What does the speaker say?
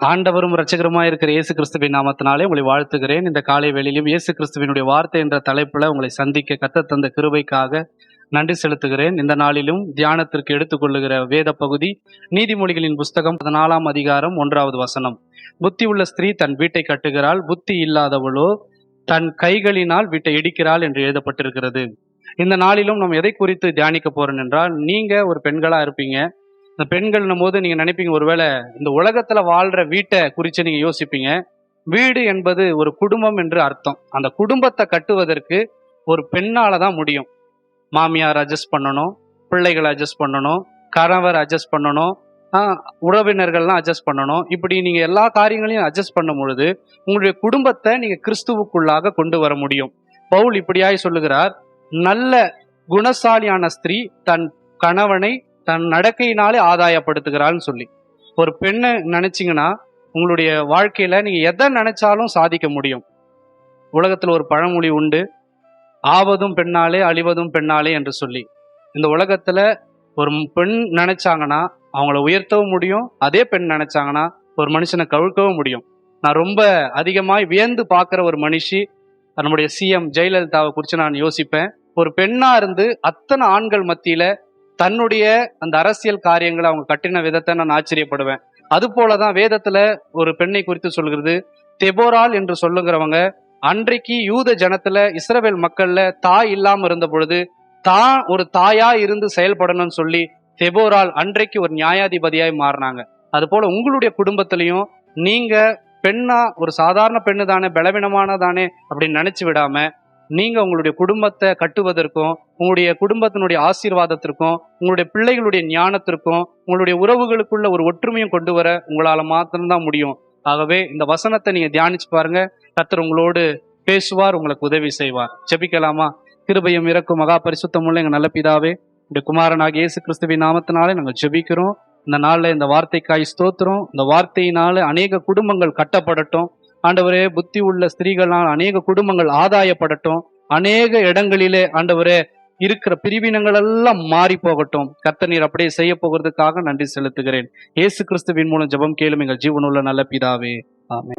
ஆண்டவரும் இரட்சகருமாய் இருக்கிற இயேசு கிறிஸ்துவின் நாமத்தினாலே உங்களை வாழ்த்துகிறேன். இந்த காலை வேளையிலும் இயேசு கிறிஸ்துவினுடைய வார்த்தை என்ற தலைப்புல உங்களை சந்திக்க கர்த்தர் தந்த கிருபைக்காக நன்றி செலுத்துகிறேன். இந்த நாளிலும் தியானத்திற்கு எடுத்துக்கொள்ளுகிற வேத பகுதி நீதிமொழிகளின் புஸ்தகம் 14ஆம் அதிகாரம் 1வது வசனம். புத்தி உள்ள ஸ்திரீ தன் வீட்டை கட்டுகிறாள், புத்தி இல்லாதவளோ தன் கைகளினால் வீட்டை இடிக்கிறாள் என்று எழுதப்பட்டிருக்கிறது. இந்த நாளிலும் நம்ம எதை குறித்து தியானிக்க போறோம் என்றால், நீங்க ஒரு பெண்களா இருப்பீங்க. இந்த பெண்கள்னும் போது நீங்க நினைப்பீங்க, ஒருவேளை இந்த உலகத்துல வாழ்ற வீட்டை குறித்து நீங்க யோசிப்பீங்க. வீடு என்பது ஒரு குடும்பம் என்று அர்த்தம். அந்த குடும்பத்தை கட்டுவதற்கு ஒரு பெண்ணால தான் முடியும். மாமியார் அட்ஜஸ்ட் பண்ணணும், பிள்ளைகளை அட்ஜஸ்ட் பண்ணணும், கணவர் அட்ஜஸ்ட் பண்ணணும், உறவினர்கள்லாம் அட்ஜஸ்ட் பண்ணணும். இப்படி நீங்க எல்லா காரியங்களையும் அட்ஜஸ்ட் பண்ணும் பொழுது உங்களுடைய குடும்பத்தை நீங்க கிறிஸ்துவுக்குள்ளாக கொண்டு வர முடியும். பவுல் இப்படியாய் சொல்லுகிறார், நல்ல குணசாலியான ஸ்திரீ தன் கணவனை தன் நடக்கையினாலே ஆதாயப்படுத்துகிறாள்னு சொல்லி. ஒரு பெண்ணை நினைச்சீங்கன்னா உங்களுடைய வாழ்க்கையில நீங்க எதை நினைச்சாலும் சாதிக்க முடியும். உலகத்துல ஒரு பழமொழி உண்டு, ஆவதும் பெண்ணாலே அழிவதும் பெண்ணாலே என்று சொல்லி. இந்த உலகத்துல ஒரு பெண் நினைச்சாங்கன்னா அவங்கள உயர்த்தவும் முடியும், அதே பெண் நினைச்சாங்கன்னா ஒரு மனுஷனை கவிழ்க்கவும் முடியும். நான் ரொம்ப அதிகமாய் வியந்து பார்க்குற ஒரு மனுஷி நம்முடைய சிஎம் ஜெயலலிதாவை குறித்து நான் யோசிப்பேன். ஒரு பெண்ணா இருந்து அத்தனை ஆண்கள் மத்தியில தன்னுடைய அந்த அரசியல் காரியங்களை அவங்க கட்டின விதத்தை நான் ஆச்சரியப்படுவேன். அது போலதான் வேதத்துல ஒரு பெண்ணை குறித்து சொல்கிறது. தெபோரால் என்று சொல்லுகிறவங்க அன்றைக்கு யூத ஜனத்துல இஸ்ரவேல் மக்கள்ல தாய் இல்லாம இருந்த பொழுது தான் ஒரு தாயா இருந்து செயல்படணும்னு சொல்லி தெபோரால் அன்றைக்கு ஒரு நியாயாதிபதியாய் மாறினாங்க. அது போல உங்களுடைய குடும்பத்திலையும் நீங்க பெண்ணா ஒரு சாதாரண பெண்ணு தானே, பலவீனமானதானே அப்படின்னு நினைச்சு விடாம நீங்க உங்களுடைய குடும்பத்தை கட்டுவதற்கும் உங்களுடைய குடும்பத்தினுடைய ஆசீர்வாதத்திற்கும் உங்களுடைய பிள்ளைகளுடைய ஞானத்திற்கும் உங்களுடைய உறவுகளுக்குள்ள ஒரு ஒற்றுமையும் கொண்டு வர உங்களால மாத்திரம்தான் முடியும். ஆகவே இந்த வசனத்தை நீங்க தியானிச்சு பாருங்க. கர்த்தர் உங்களோடு பேசுவார், உங்களுக்கு உதவி செய்வார். ஜெபிக்கலாமா? கிருபையும் இரக்கும் மகா பரிசுத்தமுள்ள எங்க நல்ல பிதாவே, இந்த குமாரனாகிய இயேசு கிறிஸ்துவின் நாமத்தினாலே நாங்கள் ஜெபிக்கிறோம். இந்த நாள்ல இந்த வார்த்தைக்காய் ஸ்தோத்திரம். இந்த வார்த்தையினால அநேக குடும்பங்கள் கட்டப்படட்டும் ஆண்டவரே. புத்தி உள்ள ஸ்திரீகளால் அநேக குடும்பங்கள் ஆதாயப்படட்டும். அநேக இடங்களிலே ஆண்டவரே இருக்கிற பிரிவினங்கள் எல்லாம் மாறி போகட்டும். கர்த்தர் நீர் அப்படியே செய்ய போகிறதுக்காக நன்றி செலுத்துகிறேன். இயேசு கிறிஸ்துவின் மூலம் ஜெபம் கேளும் எங்கள் ஜீவனுள்ள நல்ல பிதாவே, ஆமென்.